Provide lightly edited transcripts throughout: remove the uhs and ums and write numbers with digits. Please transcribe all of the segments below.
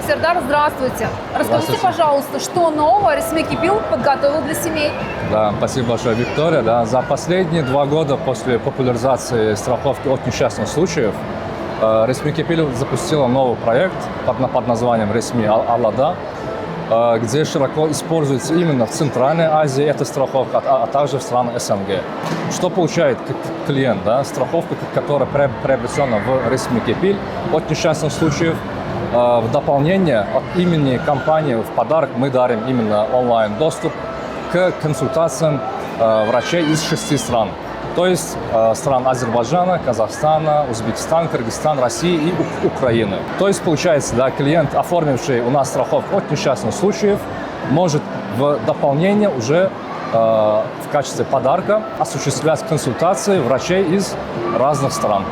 Сердар, здравствуйте. Расскажите, Здравствуйте. пожалуйста, что нового Ресми-Кипил подготовил для семей? Да, спасибо большое, Виктория. Да, за последние 2 года после популяризации страховки от несчастных случаев Ресми-Кипил запустила новый проект под названием Resmi Alada, где широко используется именно в Центральной Азии эта страховка, а также в странах СНГ. Что получает клиент? Да? Страховка, которая приобретена в Ресми-Кипил от несчастных случаев, в дополнение от имени компании в подарок мы дарим именно онлайн-доступ к консультациям врачей из 6 стран. То есть стран Азербайджана, Казахстана, Узбекистана, Кыргызстана, России и Украины. То есть получается, да, клиент, оформивший у нас страховку от несчастных случаев, может в дополнение уже в качестве подарка осуществлять консультации врачей из разных стран.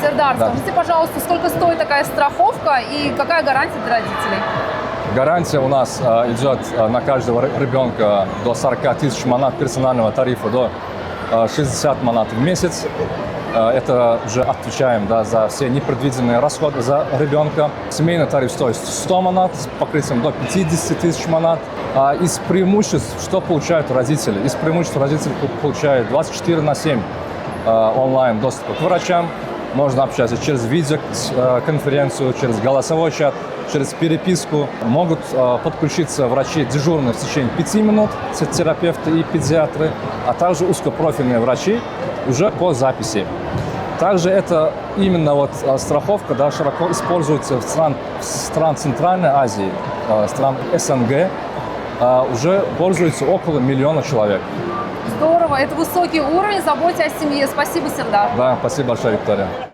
Сердар, Да. скажите, пожалуйста, сколько стоит такая страховка и какая гарантия для родителей? Гарантия у нас идет на каждого ребенка до 40 тысяч манат персонального тарифа до 60 манат в месяц. Это уже отвечаем, да, за все непредвиденные расходы за ребенка. Семейный тариф стоит 100 манат с покрытием до 50 тысяч манат. Из преимуществ, что получают родители? Из преимуществ родители получают 24/7 онлайн доступ к врачам. Можно общаться через видеоконференцию, через голосовой чат, через переписку. Могут подключиться врачи дежурные в течение 5 минут, терапевты и педиатры, а также узкопрофильные врачи уже по записи. Также это именно вот страховка, да, широко используется в стран Центральной Азии, стран СНГ. Уже пользуется около 1 миллиона человек. Здорово, это высокий уровень заботы о семье. Спасибо, Сердар. Да, спасибо большое, Виктория.